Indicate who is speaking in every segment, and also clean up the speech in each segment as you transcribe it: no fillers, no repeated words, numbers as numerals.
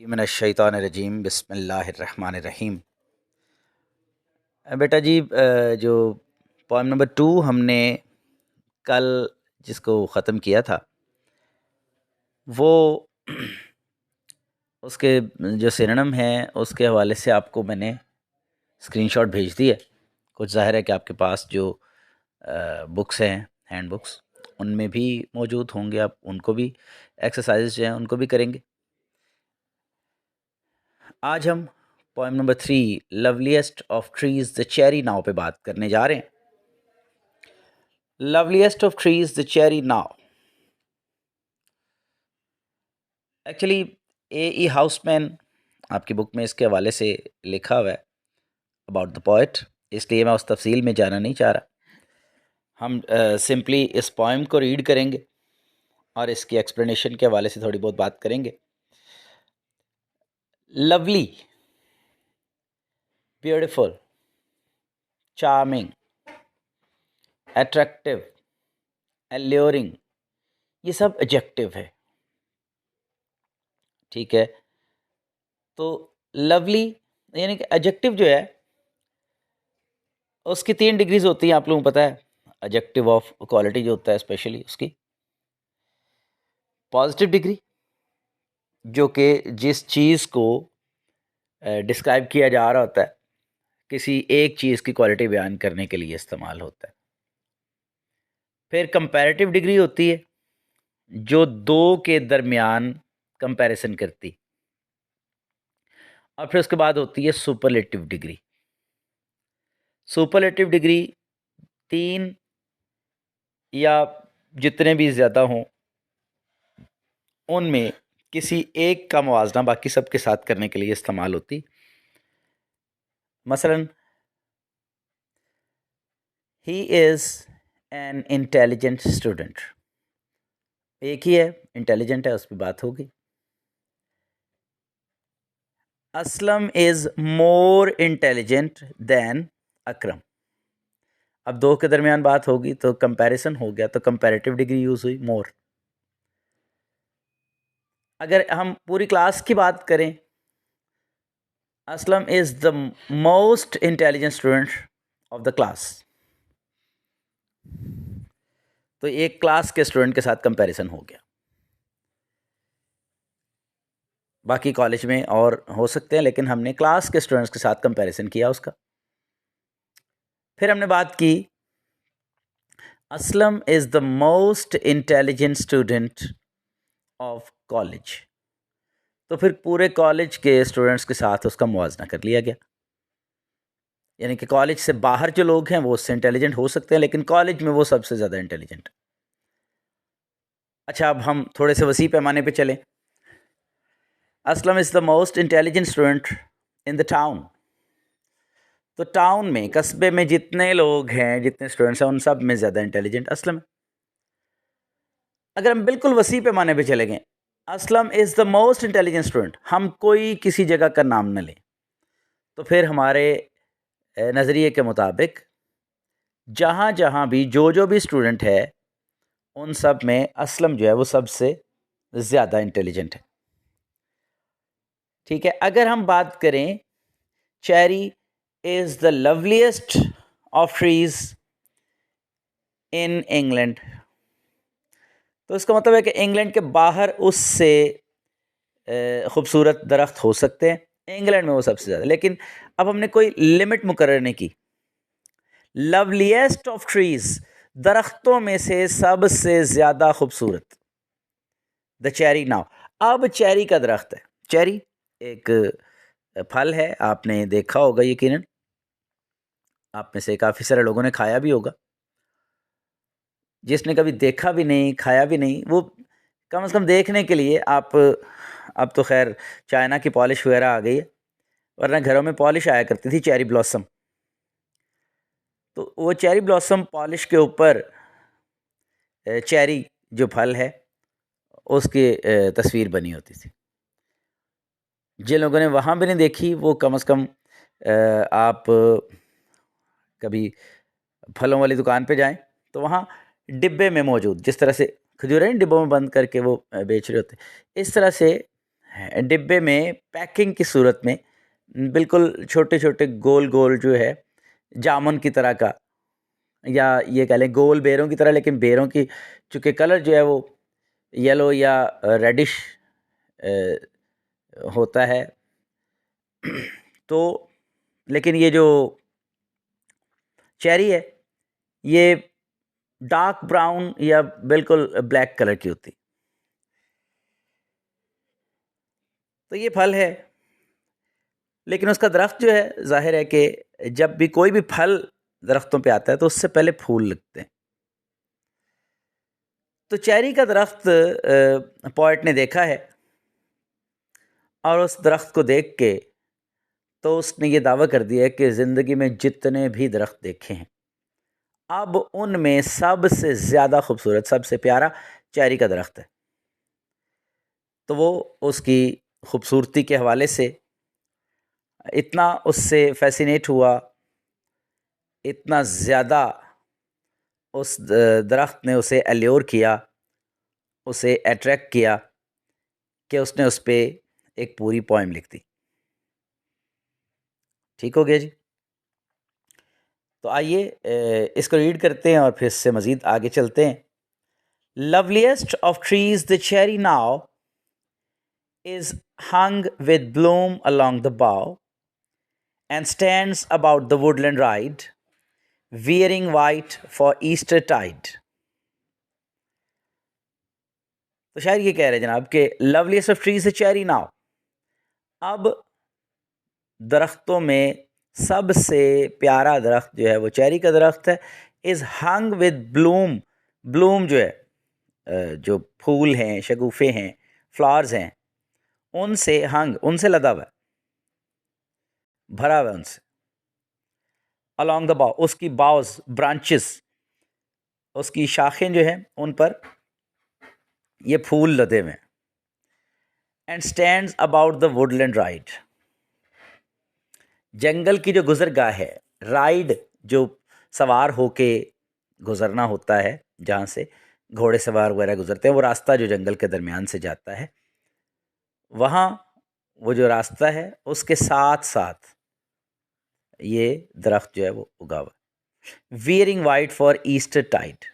Speaker 1: मिनश्शैतानिर्रजीम बिस्मिल्लाहिर्रहमानिर्रहीम। बेटा जी, जो पोएम नंबर 2 हमने कल जिसको ख़त्म किया था, वो उसके जो सिनोनिम हैं उसके हवाले से आपको मैंने स्क्रीनशॉट भेज दिए। कुछ ज़ाहिर है कि आपके पास जो बुक्स हैं, हैंड बुक्स, उनमें भी मौजूद होंगे। आप उनको भी एक्सरसाइज जो हैं उनको भी करेंगे। आज हम poem number 3 loveliest of trees the cherry now पे बात करने जा रहे हैं। Loveliest of trees the cherry now, actually A Housman आपकी बुक में इसके हवाले से लिखा हुआ है अबाउट द पोएट, इसलिए मैं उस तफसील में जाना नहीं चाह रहा। हम सिंपली इस पोएम को रीड करेंगे और इसकी एक्सप्लेनेशन के हवाले से थोड़ी बहुत बात करेंगे। Lovely, beautiful, charming, attractive, alluring, ये सब एडजेक्टिव है, ठीक है। तो लवली यानी कि एडजेक्टिव जो है उसकी 3 डिग्रीज होती हैं, आप लोगों को पता है। एडजेक्टिव ऑफ क्वालिटी जो होता है स्पेशली उसकी पॉजिटिव डिग्री, जो कि जिस चीज़ को डिस्क्राइब किया जा रहा होता है, किसी एक चीज़ की क्वालिटी बयान करने के लिए इस्तेमाल होता है। फिर कंपैरेटिव डिग्री होती है जो दो के दरमियान कंपैरिजन करती, और फिर उसके बाद होती है सुपरलेटिव डिग्री। सुपरलेटिव डिग्री 3 या जितने भी ज़्यादा हों उनमें किसी एक का मुवाजना बाकी सब के साथ करने के लिए इस्तेमाल होती। मसलन he is an intelligent student, एक ही है, इंटेलिजेंट है, उस पर बात होगी। Aslam is more intelligent than Akram, अब दो के दरमियान बात होगी तो कंपैरिजन हो गया, तो कंपैरेटिव डिग्री यूज़ हुई मोर। अगर हम पूरी क्लास की बात करें, Aslam is the most intelligent student of the class, तो एक क्लास के स्टूडेंट के साथ कंपैरिजन हो गया। बाकी कॉलेज में और हो सकते हैं, लेकिन हमने क्लास के स्टूडेंट्स के साथ कंपैरिजन किया उसका। फिर हमने बात की Aslam is the most intelligent student of college, तो फिर पूरे कॉलेज के स्टूडेंट्स के साथ उसका मुवाजना कर लिया गया। यानी कि कॉलेज से बाहर जो लोग हैं वो उससे इंटेलिजेंट हो सकते हैं, लेकिन कॉलेज में वो सबसे ज़्यादा इंटेलिजेंट। अच्छा, अब हम थोड़े से वसी पैमाने पे चलें। Aslam is the most intelligent student in the town, तो टाउन में, कस्बे में जितने लोग हैं, जितने स्टूडेंट्स हैं, उन सब में ज़्यादा इंटेलिजेंट असलम है। अगर हम बिल्कुल वसी पैमाने पे चले गए, Aslam is the most intelligent student, हम कोई किसी जगह का नाम न लें, तो फिर हमारे नज़रिए के मुताबिक जहाँ जहाँ भी जो भी स्टूडेंट है उन सब में असलम जो है वो सबसे ज़्यादा इंटेलिजेंट है, ठीक है। अगर हम बात करें cherry is the loveliest of trees in England, तो इसका मतलब है कि इंग्लैंड के बाहर उससे खूबसूरत दरख्त हो सकते हैं, इंग्लैंड में वो सबसे ज़्यादा। लेकिन अब हमने कोई लिमिट मुकर्रर नहीं की। लवलीएस्ट ऑफ ट्रीज, दरख्तों में से सबसे ज़्यादा खूबसूरत, द चेरी नाउ। अब चेरी का दरख्त है, चेरी एक फल है, आपने देखा होगा यकीनन, आप में से काफ़ी सारे लोगों ने खाया भी होगा। जिसने कभी देखा भी नहीं, खाया भी नहीं, वो कम से कम देखने के लिए आप, अब तो खैर चाइना की पॉलिश वगैरह आ गई है, वरना घरों में पॉलिश आया करती थी चेरी ब्लॉसम, तो वो चेरी ब्लॉसम पॉलिश के ऊपर चेरी जो फल है उसकी तस्वीर बनी होती थी। जिन लोगों ने वहाँ भी नहीं देखी वो कम से कम आप कभी फलों वाली दुकान पे जाएं तो वहाँ डिब्बे में मौजूद, जिस तरह से खजूरें डिब्बों में बंद करके वो बेच रहे होते, इस तरह से डिब्बे में पैकिंग की सूरत में बिल्कुल छोटे छोटे गोल गोल जो है जामुन की तरह का, या ये कह लें गोल बेरों की तरह, लेकिन बेरों की चूँकि कलर जो है वो येलो या रेडिश होता है। तो लेकिन ये जो चेरी है ये डार्क ब्राउन या बिल्कुल ब्लैक कलर की होती। तो ये फल है, लेकिन उसका दरख्त जो है, जाहिर है कि जब भी कोई भी फल दरख्तों पे आता है तो उससे पहले फूल लगते हैं। तो चेरी का दरख्त पोएट ने देखा है और उस दरख्त को देख के तो उसने ये दावा कर दिया है कि ज़िंदगी में जितने भी दरख्त देखे हैं अब उनमें सबसे ज़्यादा खूबसूरत, सबसे प्यारा चेरी का दरख्त है। तो वो उसकी खूबसूरती के हवाले से इतना उससे फैसिनेट हुआ, इतना ज़्यादा उस दरख्त ने उसे एल्योर किया, उसे अट्रैक्ट किया कि उसने उस पे एक पूरी पोएम लिख दी। ठीक हो गया जी। तो आइए इसको रीड करते हैं और फिर इससे मज़ीद आगे चलते हैं। Loveliest of trees the cherry now is hung with bloom along the bough and stands about the woodland ride, wearing white for Easter tide. तो शायर ये कह रहे हैं जनाब कि loveliest of trees cherry now, अब दरख्तों में सबसे प्यारा दरख्त जो है वो चेरी का दरख्त है। Is hung with Bloom, Bloom जो है जो फूल हैं, शगुफ़े हैं, फ्लावर्स हैं, उनसे हंग, उनसे लदा हुआ है, भरा हुआ है उनसे। अलॉन्ग द बाउ, उसकी बाउज, ब्रांचेस, उसकी शाखें जो हैं उन पर ये फूल लदे हुए हैं। And stands about the woodland ride, जंगल की जो गुजरगाह है, राइड जो सवार होके गुजरना होता है, जहाँ से घोड़े सवार वगैरह गुजरते हैं, वो रास्ता जो जंगल के दरमियान से जाता है, वहाँ वो जो रास्ता है उसके साथ साथ ये दरख्त जो है वो उगा हुआ है। Wearing white for Eastertide,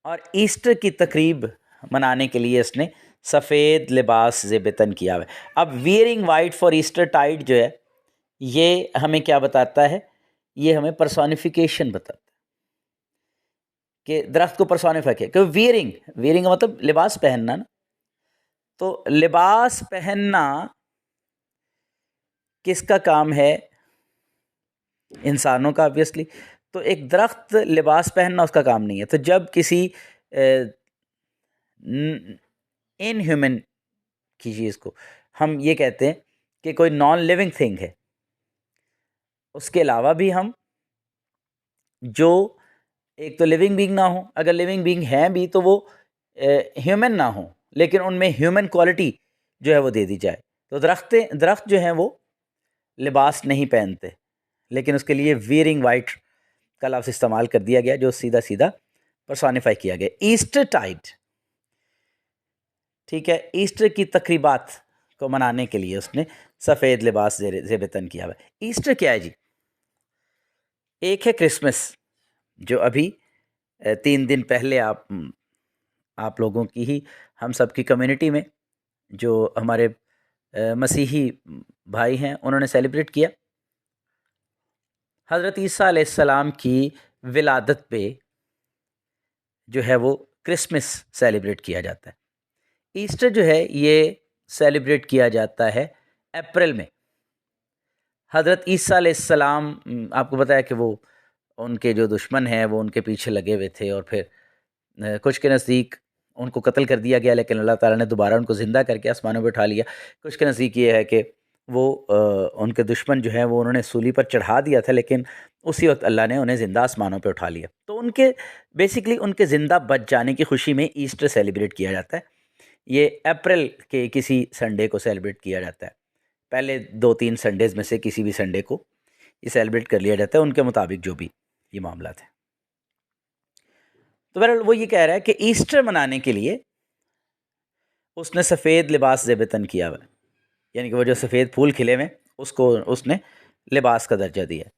Speaker 1: और ईस्टर की तकरीब मनाने के लिए इसने सफ़ेद लिबास ज़ेबतन किया हुआ है। अब wearing white for Eastertide जो है ये हमें क्या बताता है? ये हमें पर्सोनिफिकेशन बताता है कि दरख्त को पर्सोनिफाई किया। क्योंकि वियरिंग, वियरिंग का मतलब लिबास पहनना ना, तो लिबास पहनना किसका काम है? इंसानों का ऑब्वियसली। तो एक दरख्त लिबास पहनना उसका काम नहीं है। तो जब किसी इनह्यूमन की चीज़ को हम ये कहते हैं कि कोई नॉन लिविंग थिंग है, उसके अलावा भी हम जो एक तो लिविंग बीइंग ना हो, अगर लिविंग बीइंग हैं भी तो वो ह्यूमन ना हो, लेकिन उनमें ह्यूमन क्वालिटी जो है वो दे दी जाए। तो दरख्त जो हैं वो लिबास नहीं पहनते, लेकिन उसके लिए वियरिंग वाइट का लफ्ज़ इस्तेमाल कर दिया गया जो सीधा सीधा पर्सोनिफाई किया गया। ईस्टर टाइड, ठीक है, ईस्टर की तकरीबात को मनाने के लिए उसने सफ़ेद लिबास ज़ेबतन किया हुआ है। ईस्टर क्या है जी? एक है क्रिसमस, जो अभी 3 दिन पहले आप लोगों की ही, हम सब की कम्युनिटी में जो हमारे मसीही भाई हैं उन्होंने सेलिब्रेट किया। हज़रत ईसा अलैहिस्सलाम की विलादत पे जो है वो क्रिसमस सेलिब्रेट किया जाता है। ईस्टर जो है ये सेलिब्रेट किया जाता है अप्रैल में। हज़रत ईसा अलैहिस्सलाम, आपको बताया कि वो उनके जो दुश्मन हैं वो उनके पीछे लगे हुए थे और फिर कुछ के नज़दीक उनको कत्ल कर दिया गया, लेकिन अल्लाह ताला ने दोबारा उनको ज़िंदा करके आसमानों पे उठा लिया। कुछ के नज़दीक ये है कि वो उनके दुश्मन जो हैं वो उन्होंने सूली पर चढ़ा दिया था, लेकिन उसी वक्त अल्लाह ने उन्हें ज़िंदा आसमानों पे उठा लिया। तो उनके बेसिकली उनके ज़िंदा बच जाने की खुशी में ईस्टर सेलिब्रेट किया जाता है। ये अप्रैल के किसी संडे को सेलिब्रेट किया जाता है। पहले 2-3 संडेज़ में से किसी भी संडे को ये सेलिब्रेट कर लिया जाता है, उनके मुताबिक जो भी ये मामला थे। तो बहरहाल वो ये कह रहा है कि ईस्टर मनाने के लिए उसने सफ़ेद लिबास ज़ेब तन किया हुआ है, यानी कि वो जो सफ़ेद फूल खिले हुए उसको उसने लिबास का दर्जा दिया।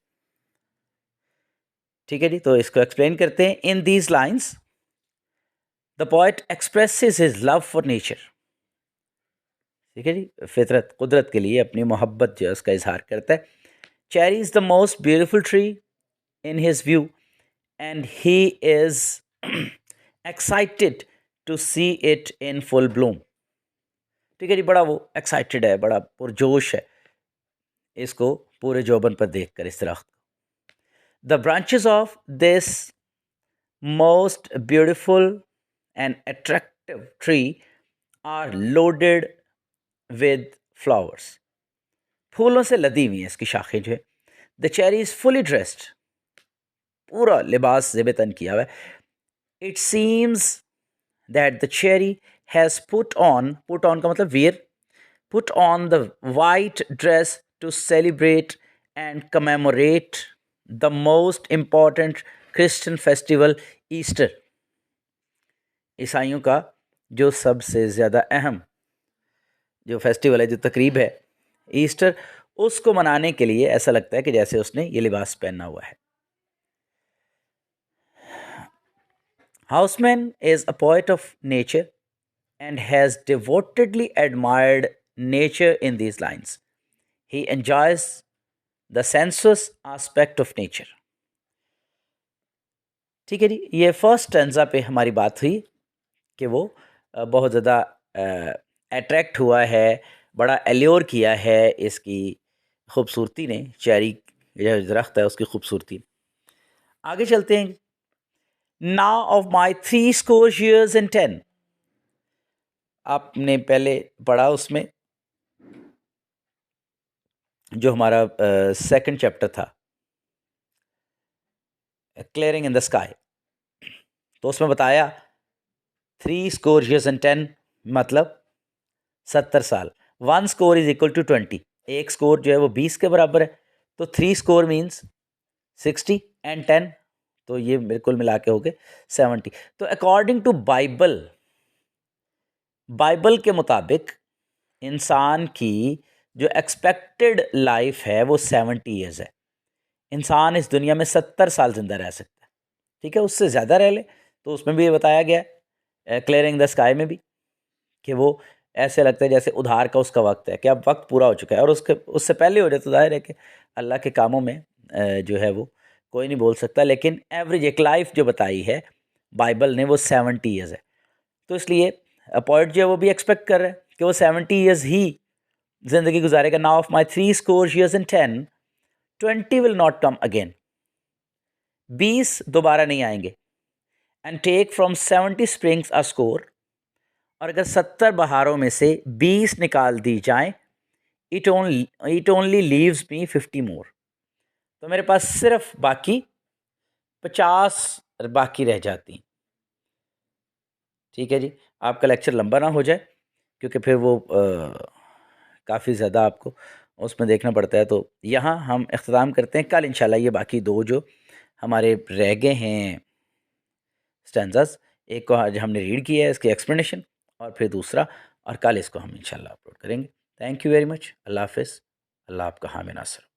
Speaker 1: ठीक है जी, तो इसको एक्सप्लेन करते हैं। In these lines the poet expresses his love for nature. ठीक है जी, फितरत कुदरत के लिए अपनी मोहब्बत जो है उसका इजहार करता है। Cherry is the most beautiful tree in his view and he is excited to see it in full bloom. ठीक है जी, बड़ा वो एक्साइटेड है, बड़ा पुरजोश है इसको पूरे जोबन पर देख कर इस दरख्त। The branches of this most beautiful and attractive tree are loaded with flowers. फूलों से लदी हुई है इसकी शाखें जो है। The cherry is fully dressed, पूरा लिबास ज़ेब तन किया हुआ है। It seems that the cherry has put on का मतलब wear, put on the white dress to celebrate and commemorate the most important Christian festival, Easter। ईसाइयों का जो सबसे ज़्यादा अहम जो फेस्टिवल है, जो तकरीब है ईस्टर, उसको मनाने के लिए ऐसा लगता है कि जैसे उसने ये लिबास पहना हुआ है। Houseman is a poet of nature and has devotedly admired nature in these lines. He enjoys the sensuous aspect of nature। ठीक है जी, ये फर्स्ट स्टैंजा पे हमारी बात हुई कि वो बहुत ज़्यादा अट्रैक्ट हुआ है, बड़ा एल्योर किया है इसकी खूबसूरती ने, चेरी जो दरख्त है उसकी खूबसूरती। आगे चलते हैं। Now of my 80 years and 10, आपने पहले पढ़ा उसमें जो हमारा सेकंड चैप्टर था, क्लियरिंग इन द स्काई, तो उसमें बताया 80 years and 10 मतलब 70 साल। 1 score इज इक्वल टू 20, एक स्कोर जो है वो 20 के बराबर है। तो 3 score मीन्स 60 एंड 10, तो ये बिल्कुल मिला के हो गए 70। तो अकॉर्डिंग टू बाइबल के मुताबिक इंसान की जो एक्सपेक्टेड लाइफ है वो 70 ईयर्स है। इंसान इस दुनिया में 70 साल ज़िंदा रह सकता है। ठीक है, उससे ज़्यादा रह ले तो उसमें भी ये बताया गया है क्लियरिंग द स्काई में भी, कि वो ऐसे लगता है जैसे उधार का उसका वक्त है, कि अब वक्त पूरा हो चुका है, और उससे पहले हो जाए तो जाहिर है कि अल्लाह के कामों में जो है वो कोई नहीं बोल सकता। लेकिन एवरेज एक लाइफ जो बताई है बाइबल ने वो 70 ईयर्स है। तो इसलिए पोएट जो है वो भी एक्सपेक्ट कर रहा है कि वो 70 ईयर्स ही ज़िंदगी गुजारेगा। Now of my 80 years and 10, 20 will not come again, 20 दोबारा नहीं आएंगे। And take from 70 springs a score, और अगर 70 बहारों में से 20 निकाल दी जाएं, इट ओनली लीव्स मी 50 मोर, तो मेरे पास सिर्फ बाकी 50 बाकी रह जाती। ठीक है जी, आपका लेक्चर लंबा ना हो जाए क्योंकि फिर वो काफ़ी ज़्यादा आपको उसमें देखना पड़ता है। तो यहाँ हम इख्तिताम करते हैं। कल इंशाल्लाह ये बाकी दो जो हमारे रह गए हैं स्टैंजास, एक को आज हमने रीड किया है इसकी एक्सप्लेनेशन, और फिर दूसरा, और कल इसको हम इंशाल्लाह अपलोड करेंगे। Thank you very much. अल्लाह हाफ़िज़। अल्लाह आपका हामी नासर।